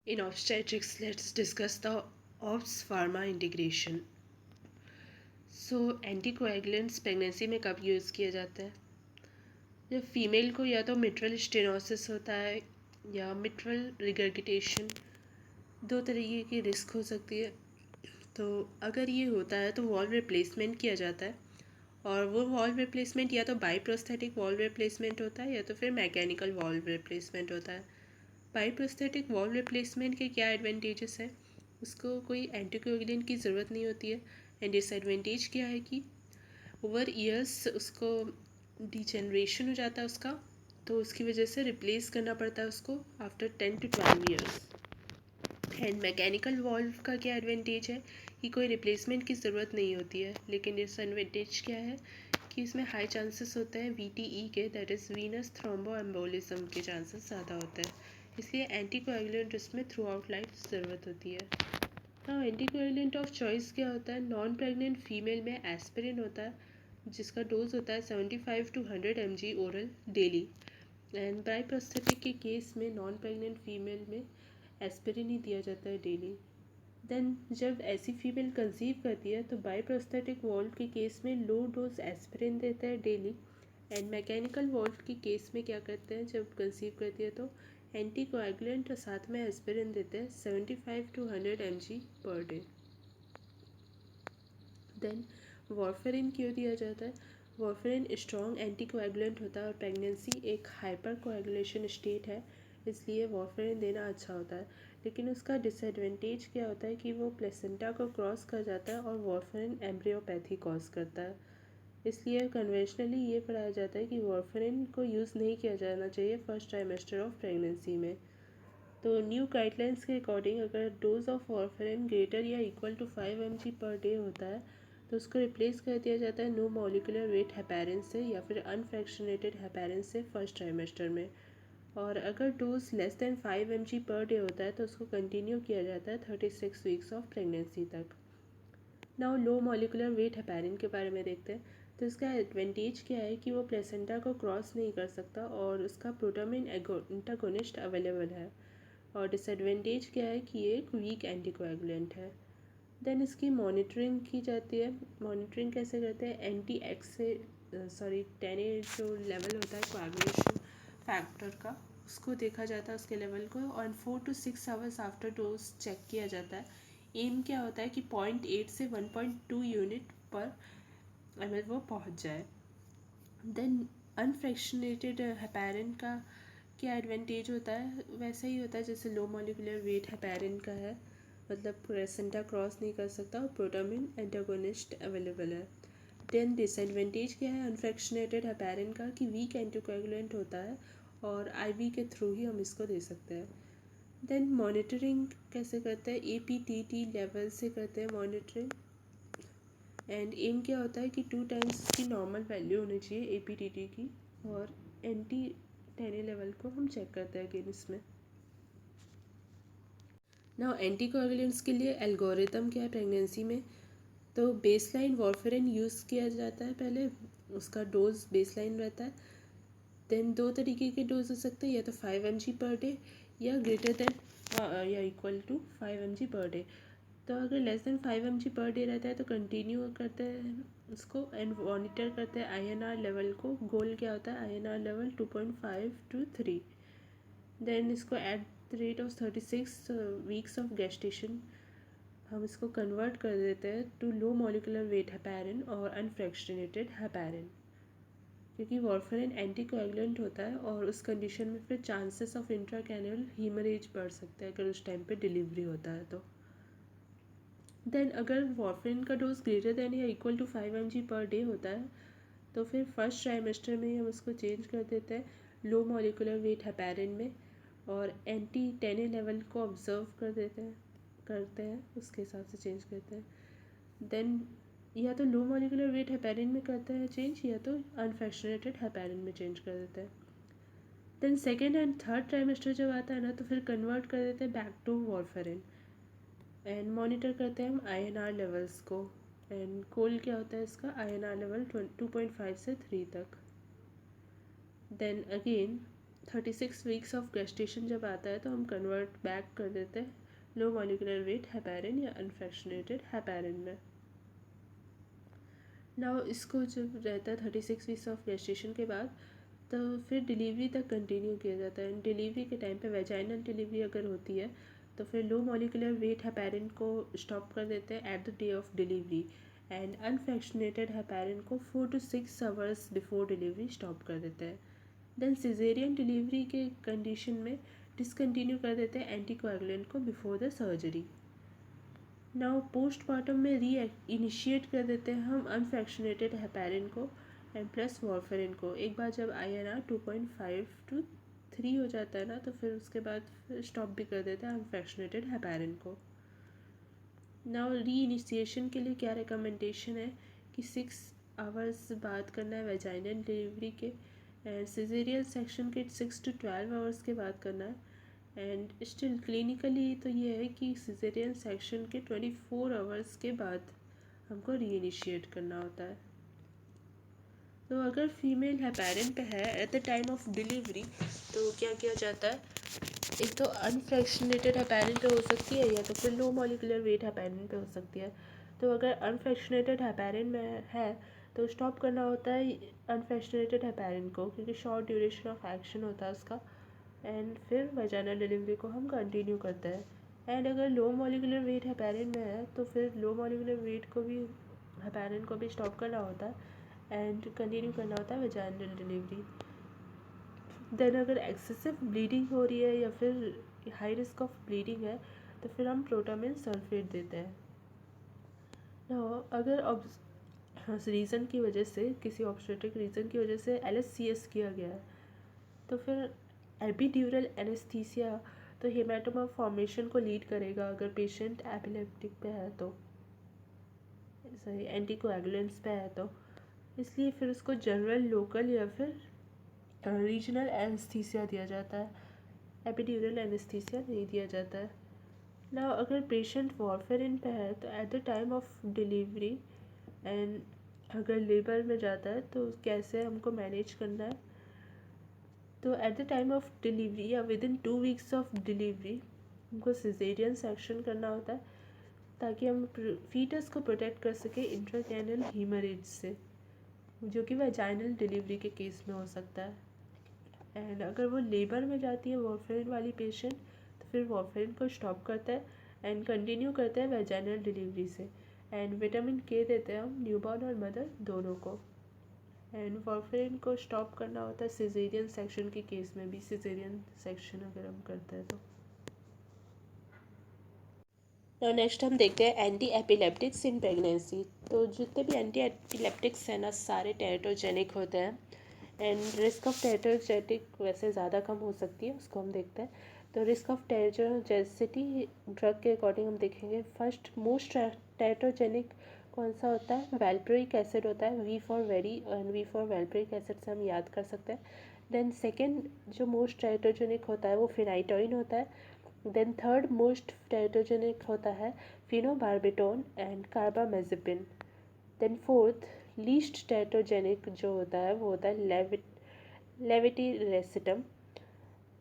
In obstetrics, let's discuss the OBS pharma integration. So, anticoagulants pregnancy में कब use किया जाता है? जब फीमेल को या तो मिट्रल स्टेनोसिस होता है या मिट्रल रिगर्गिटेशन, दो तरीके की रिस्क हो सकती है। तो अगर ये होता है तो वॉल्व रिप्लेसमेंट किया जाता है, और वो वॉल्व रिप्लेसमेंट या तो बाईप्रोस्थेटिक वॉल्व रिप्लेसमेंट होता है या तो फिर मैकेनिकल वॉल्व रिप्लेसमेंट होता है। बाईप्रोस्थेटिक वॉल्व रिप्लेसमेंट के क्या एडवांटेजेस हैं? उसको कोई एंटीकोएगुलेंट की ज़रूरत नहीं होती है। एंड डिसएडवांटेज क्या है कि ओवर ईयर्स उसको डिजेनरेशन हो जाता है उसका, तो उसकी वजह से रिप्लेस करना पड़ता है उसको after 10 to 12 years. And mechanical valve का क्या एडवांटेज है कि कोई रिप्लेसमेंट की ज़रूरत नहीं होती है, लेकिन डिसएडवांटेज क्या है कि इसमें हाई चांसेस होते हैं वीटीई के, दैट इज़ वीनस थ्रोम्बोएम्बोलिज्म के चांसेस ज़्यादा होते हैं, इसलिए एंटीकोएगुलेंट इसमें थ्रू आउट लाइफ ज़रूरत होती है। हाँ, एंटीकोएगुलेंट ऑफ चॉइस क्या होता है? नॉन प्रेग्नेंट फीमेल में एस्पिरिन होता है, जिसका डोज होता है 75 to 100 mg oral daily. And bioprosthetic के केस में नॉन प्रेग्नेंट फीमेल में एस्पिरिन ही दिया जाता है डेली। देन जब ऐसी फीमेल कंसीव करती है तो बाईप्रोस्थेटिक वॉल्व के केस में लो डोज एस्पिरिन देते हैं डेली। एंड मैकेनिकल वॉल्व के केस में क्या करते हैं, जब कंसीव करती है तो एंटीकोएगुलेंट और साथ में एस्पिरिन देते हैं 75 to 100 mg पर डे। देन वॉर्फेरिन क्यों दिया जाता है? वॉर्फेरिन स्ट्रॉन्ग एंटीकोएगुलेंट होता है और प्रेगनेंसी एक हाइपर कोएगुलेशन स्टेट है, इसलिए वॉर्फेरिन देना अच्छा होता है। लेकिन उसका डिसएडवांटेज क्या होता है कि वो प्लेसेंटा को क्रॉस कर जाता है और वॉर्फेरिन एम्ब्रियोपैथी कॉज करता है, इसलिए कन्वेंशनली ये पढ़ाया जाता है कि वॉर्फेरिन को यूज़ नहीं किया जाना चाहिए फर्स्ट ट्राइमेस्टर ऑफ प्रेगनेंसी में। तो न्यू गाइडलाइंस के अकॉर्डिंग अगर डोज ऑफ वॉर्फेरिन ग्रेटर या इक्वल टू 5 mg पर डे होता है तो उसको रिप्लेस कर दिया जाता है नो मॉलिकुलर वेट हेपेरिन से या फिर अनफ्रैक्शनेटेड हेपेरिन से फर्स्ट ट्राइमेस्टर में। और अगर डोज लेस देन 5 mg पर डे होता है तो उसको कंटिन्यू किया जाता है 36 वीक्स ऑफ प्रेगनेंसी तक। नाउ लो मॉलिकुलर वेट हेपेरिन के बारे में देखते हैं। तो इसका एडवांटेज क्या है कि वो प्लेसेंटा को क्रॉस नहीं कर सकता और उसका प्रोटामिन एंटागोनिस्ट अवेलेबल है। और डिसएडवांटेज क्या है कि ये एक वीक एंटीकोएगुलेंट है। देन इसकी मॉनिटरिंग की जाती है। मॉनिटरिंग कैसे करते हैं? एंटी एक्स से 10A जो लेवल होता है कोएगुलेशन फैक्टर का, उसको देखा जाता है उसके लेवल को, और 4 to 6 hours after dose check किया जाता है। एम क्या होता है कि 0.8 से 1.2 यूनिट पर ml वो पहुंच जाए। देन अनफ्रैक्शनेटेड हेपेरिन का क्या एडवांटेज होता है? वैसा ही होता है जैसे लो मॉलिकुलर वेट हेपेरिन का है, मतलब प्लेसेंटा क्रॉस नहीं कर सकता और प्रोटामिन एंटागोनिस्ट अवेलेबल है। देन डिसएडवांटेज क्या है अनफ्रैक्शनेटेड हेपेरिन का कि वीक एंटीकोएगुलेंट होता है और आईवी के थ्रू ही हम इसको दे सकते हैं। देन मॉनिटरिंग कैसे करते हैं? एपीटीटी लेवल से करते हैं मॉनिटरिंग। एंड एम क्या होता है कि 2 टाइम्स की नॉर्मल वैल्यू होनी चाहिए एपीटीटी की, और एंटी टेने लेवल को हम चेक करते हैं अगेन इसमें। नाउ एंटीकोएगुलेंट्स के लिए एल्गोरिथम क्या है प्रेगनेंसी में? तो बेसलाइन वॉर्फेरिन यूज़ किया जाता है पहले, उसका डोज बेसलाइन रहता है। देन दो तरीके के डोज हो सकते हैं, या तो 5 mg पर डे या ग्रेटर देन या इक्वल टू 5 mg पर डे। तो अगर लेस देन 5 mg पर डे रहता है तो कंटिन्यू करते हैं उसको एंड मॉनिटर करते हैं आईएनआर लेवल को। गोल क्या होता है? INR level 2.5 to 3। देन इसको at the rate of 36 weeks of gestation हम इसको कन्वर्ट कर देते हैं to low molecular weight heparin और अनफ्रैक्शनेटेड हेपेरिन, क्योंकि वॉर्फेरिन एंटीकोएगुलेंट होता है और उस कंडीशन में फिर चांसेस ऑफ इंट्राकैनुअल हीमरेज बढ़ सकता है अगर उस टाइम पे डिलीवरी होता है तो। देन अगर वॉर्फेरिन का डोज ग्रेटर देन या इक्वल टू 5 mg पर डे होता है तो फिर फर्स्ट ट्राइमेस्टर में ही हम उसको चेंज कर देते हैं लो मॉलिकुलर वेट हेपेरिन में, और एंटी टेने लेवल को ऑब्जर्व करते हैं उसके हिसाब से चेंज करते हैं। देन या तो लो मॉलिकुलर वेट हेपेरिन में करते हैं चेंज, या तो अनफ्रैक्शनेटेड हेपेरिन में चेंज कर देते हैं। Then second and third trimester जब आता है ना तो फिर कन्वर्ट कर देते हैं बैक टू वॉर्फेरिन एंड मॉनिटर करते हैं हम आईएनआर लेवल्स को। एंड गोल क्या होता है इसका? आईएनआर लेवल 2.5 से 3 तक। Then again 36 weeks of gestation जब आता है तो हम कन्वर्ट बैक कर देते हैं लो मॉलिकुलर वेट हेपेरिन या अनफ्रैक्शनेटेड हेपेरिन में। नाउ इसको जब रहता है 36 वीक्स ऑफ गेस्टेशन के बाद, तो फिर डिलीवरी तक कंटिन्यू किया जाता है। डिलीवरी के टाइम पे वेजाइनल डिलीवरी अगर होती है तो फिर लो मॉलिकुलर वेट हेपेरिन को स्टॉप कर देते हैं at the day of delivery, and unfractionated heparin को 4 to 6 hours before delivery stop कर देते हैं। देन सिजेरियन डिलीवरी के कंडीशन में डिसकंटिन्यू कर देते हैं एंटीकोएगुलेंट को before the surgery. Now postmortem में री इनिशिएट कर देते हैं हम अनफ्रैक्शनेटेड हेपेरिन को एंड प्लस वॉरफेरिन को। एक बार जब INR 2.5 to 3 हो जाता है ना, तो फिर उसके बाद स्टॉप भी कर देते हैं अनफ्रैक्शनेटेड हेपेरिन को। नाउ री इनिशिएशन के लिए क्या रिकमेंडेशन है कि 6 आवर्स बाद करना है वेजाइनल डिलीवरी के, एंड सिजेरियन सेक्शन के 6 to 12 आवर्स के बाद करना है। एंड स्टिल क्लिनिकली तो ये है कि सिजेरियन सेक्शन के 24 आवर्स के बाद हमको री इनिशिएट करना होता है। तो अगर फीमेल हेपेरिन पे है eight the time of delivery तो क्या किया जाता है, एक तो अनफ्रैक्शनेटेड हेपेरिन पे हो सकती है या तो फिर लो मॉलिकुलर वेट हेपेरिन पे हो सकती है। तो अगर अनफ्रैक्शनेटेड हेपेरिन में है तो स्टॉप करना होता है अनफ्रैक्शनेटेड हेपेरिन को, क्योंकि शॉर्ट ड्यूरेशन ऑफ एक्शन होता है उसका, एंड फिर वेजाइनल डिलीवरी को हम कंटिन्यू करते हैं। एंड अगर लो मॉलिकुलर वेट हेपेरिन में है तो फिर लो मॉलिकुलर वेट को भी हेपेरिन को भी स्टॉप करना होता है एंड कंटिन्यू करना होता है वेजाइनल डिलीवरी। देन अगर एक्सेसिव ब्लीडिंग हो रही है या फिर हाई रिस्क ऑफ ब्लीडिंग है तो फिर हम प्रोटामिन सल्फेट देते हैं। अगर रीज़न की वजह से, किसी ऑब्स्टेट्रिक रीज़न की वजह से LSCS किया गया है तो फिर एपिड्यूरल एनेस्थीसिया तो हेमाटोमा फॉर्मेशन को लीड करेगा अगर पेशेंट एपिलेप्टिक पे है तो, सॉरी एंटीकोएगुलेंट्स पे है तो, इसलिए फिर उसको जनरल लोकल या फिर रीजनल एनेस्थीसिया दिया जाता है, एपिड्यूरल एनेस्थीसिया नहीं दिया जाता है। ना अगर पेशेंट वॉरफेरिन पे है तो at the time of delivery and अगर लेबर में जाता है तो कैसे हमको मैनेज करना है, तो at the time of delivery या within 2 weeks of delivery हमको सिजेरियन सेक्शन करना होता है ताकि हम फीटस को प्रोटेक्ट कर सके इंट्राक्रैनियल हीमरेज से, जो कि वेजाइनल डिलीवरी के केस में हो सकता है। एंड अगर वो लेबर में जाती है वॉरफेरिन वाली पेशेंट तो फिर वॉरफेरिन को स्टॉप करता है एंड कंटिन्यू करते हैं वेजाइनल डिलीवरी से, एंड विटामिन K देते हैं हम न्यूबॉर्न और मदर दोनों को। एंड वॉरफेरिन को स्टॉप करना होता है सिजेरियन सेक्शन के केस में भी, सिजेरियन सेक्शन अगर हम करते हैं तो। नेक्स्ट हम देखते हैं एंटी एपिलेप्टिक्स इन प्रेगनेंसी। तो जितने भी एंटी एपिलेप्टिक्स हैं ना सारे टेरेटोजेनिक होते हैं, एंड रिस्क ऑफ टेरेटोजेनिक वैसे ज़्यादा कम हो सकती है, उसको हम देखते हैं। तो रिस्क ऑफ टेरेटोजेनिसिटी ड्रग के अकॉर्डिंग हम देखेंगे। फर्स्ट मोस्ट टेरेटोजेनिक कौन सा होता है, वैल्प्रोइक एसिड होता है, V for very and V for valproic acid से हम याद कर सकते हैं। देन सेकेंड जो मोस्ट टेरेटोजेनिक होता है वो फिनाइटोइन होता है। देन थर्ड मोस्ट टेरेटोजेनिक होता है phenobarbitone and carbamazepine. Then fourth least teratogenic जो होता है वो होता है लेविटिरेसिटम,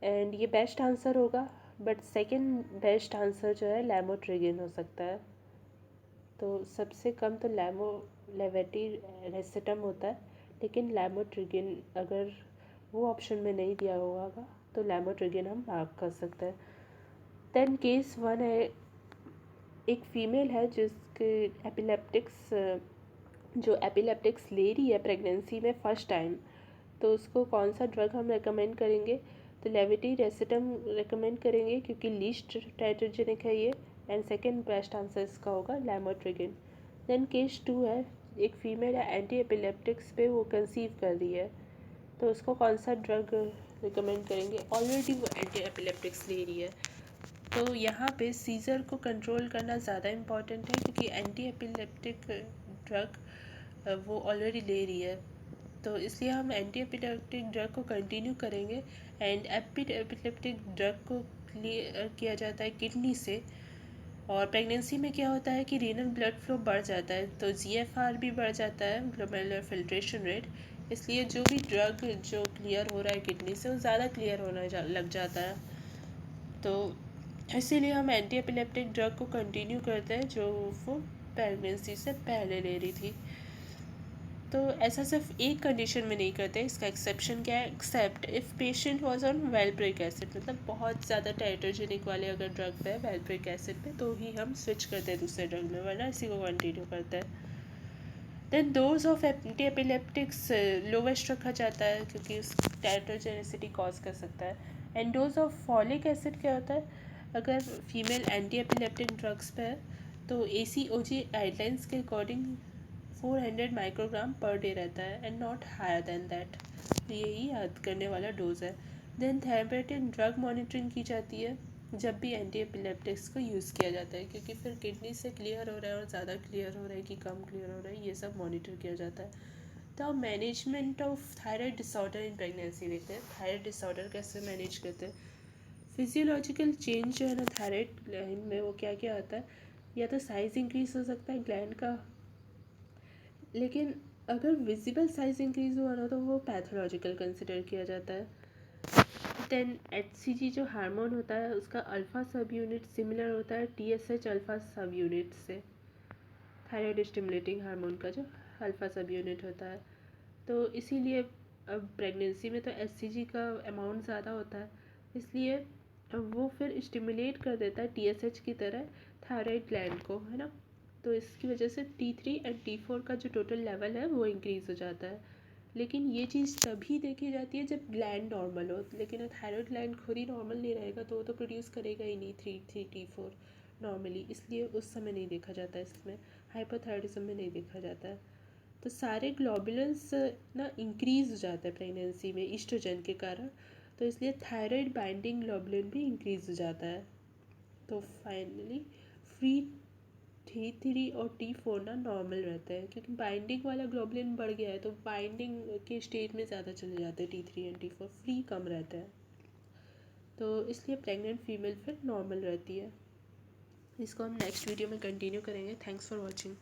एंड ये बेस्ट आंसर होगा, बट सेकंड बेस्ट आंसर जो है लैमोट्रिगिन हो सकता है। तो सबसे कम तो लेविटिरेसिटम होता है, लेकिन लैमोट्रिगिन अगर वो ऑप्शन में नहीं दिया होगा तो लैमोट्रिगिन हम मार्क कर सकते हैं। देन केस 1 है, एक फीमेल है जिसके एपिलेप्टिक्स जो एपिलेप्टिक्स ले रही है प्रेगनेंसी में फ़र्स्ट टाइम, तो उसको कौन सा ड्रग हम रेकमेंड करेंगे, तो लेविटिरेसिटम रेकमेंड करेंगे क्योंकि लीस्ट टेरेटोजेनिक है ये, एंड सेकंड बेस्ट आंसर इसका होगा लैमोट्रिगिन। देन केस 2 है, एक फीमेल है एंटी एपिलेप्टिक्स पे वो कंसीव कर रही है, तो उसको कौन सा ड्रग रिकमेंड करेंगे, ऑलरेडी वो एंटी एपिलेप्टिक्स ले रही है। तो यहाँ पे सीज़र को कंट्रोल करना ज़्यादा इम्पॉर्टेंट है क्योंकि एंटी एपिलेप्टिक ड्रग वो ऑलरेडी ले रही है, तो इसलिए हम एंटी एपिलेप्टिक ड्रग को कंटिन्यू करेंगे। एंड एपिलेप्टिक ड्रग को क्लियर किया जाता है किडनी से, और प्रेगनेंसी में क्या होता है कि रीनल ब्लड फ्लो बढ़ जाता है तो GFR भी बढ़ जाता है, ग्लोमेरुलर फिल्ट्रेशन रेट, इसलिए जो भी ड्रग जो क्लियर हो रहा है किडनी से वो ज़्यादा क्लियर लग जाता है। तो इसीलिए हम एंटी एपिलेप्टिक ड्रग को कंटिन्यू करते हैं जो वो प्रेगनेंसी से पहले ले रही थी। तो ऐसा सिर्फ एक कंडीशन में नहीं करते, इसका एक्सेप्शन क्या है, except if patient was on valproic acid, मतलब बहुत ज़्यादा टेट्रोजेनिक वाले अगर ड्रग पे है वेलप्रिक एसिड पे, तो ही हम स्विच करते हैं दूसरे ड्रग में, वरना इसी को कंटिन्यू करते हैं। Then dose of anti epileptics lowest रखा जाता है क्योंकि उस टेट्रोजेनिसिटी कॉज कर सकता है। And dose of folic acid क्या होता है, अगर फीमेल एंटी एपिलेप्टिक ड्रग्स पे है तो ACOG गाइडलाइंस के अकॉर्डिंग 400 माइक्रोग्राम पर डे रहता है and not higher than that. तो यही याद करने वाला डोज है। देन थेरेपेटिक ड्रग मॉनिटरिंग की जाती है जब भी एंटी एपिलेप्टिक्स को यूज़ किया जाता है, क्योंकि फिर किडनी से क्लियर हो रहा है और ज़्यादा क्लियर हो रहा है कि कम क्लियर हो रहा है, ये सब मॉनिटर किया जाता है। तो अब management of thyroid disorder in pregnancy देखते हैं। थायराइड डिसऑर्डर कैसे मैनेज करते हैं। फिजियोलॉजिकल चेंज जो है ना थायराइड ग्लैंड में, वो क्या क्या आता है, या तो साइज़ इंक्रीज हो सकता है ग्लैंड का, लेकिन अगर विजिबल साइज इंक्रीज हुआ ना तो वो पैथोलॉजिकल कंसिडर किया जाता है। देन HCG जो हार्मोन होता है उसका अल्फा सब यूनिट सिमिलर होता है TSH अल्फा सब यूनिट से, थायराइड स्टिमुलेटिंग हार्मोन का जो अल्फा सब यूनिट होता है। तो इसीलिए अब प्रेगनेंसी में तो HCG का अमाउंट ज़्यादा होता है, इसलिए वो फिर स्टिमुलेट कर देता है TSH की तरह थायराइड ग्लैंड को, है ना। तो इसकी वजह से T3 एंड T4 का जो टोटल लेवल है वो इंक्रीज़ हो जाता है। लेकिन ये चीज़ तभी देखी जाती है जब ग्लैंड नॉर्मल हो, लेकिन थायराइड ग्लैंड खुद ही नॉर्मल नहीं रहेगा तो वो तो प्रोड्यूस करेगा ही नहीं T4 नॉर्मली, इसलिए उस समय नहीं देखा जाता है, इसमें हाइपोथायरॉयडिज्म में नहीं देखा जाता है। तो सारे ग्लोबुलेंस ना इंक्रीज़ हो जाता है प्रेगनेंसी में ईस्ट्रोजन के कारण, तो इसलिए थायराइड बाइंडिंग ग्लोबुलिन भी इंक्रीज़ हो जाता है। तो फाइनली फ्री T3 और T4 ना नॉर्मल रहते हैं, क्योंकि बाइंडिंग वाला ग्लोबुलिन बढ़ गया है तो बाइंडिंग के स्टेट में ज़्यादा चले जाते हैं T3 एंड T4, फ्री कम रहता है। तो इसलिए प्रेग्नेंट फीमेल फिर नॉर्मल रहती है। इसको हम नेक्स्ट वीडियो में कंटिन्यू करेंगे। Thanks for watching.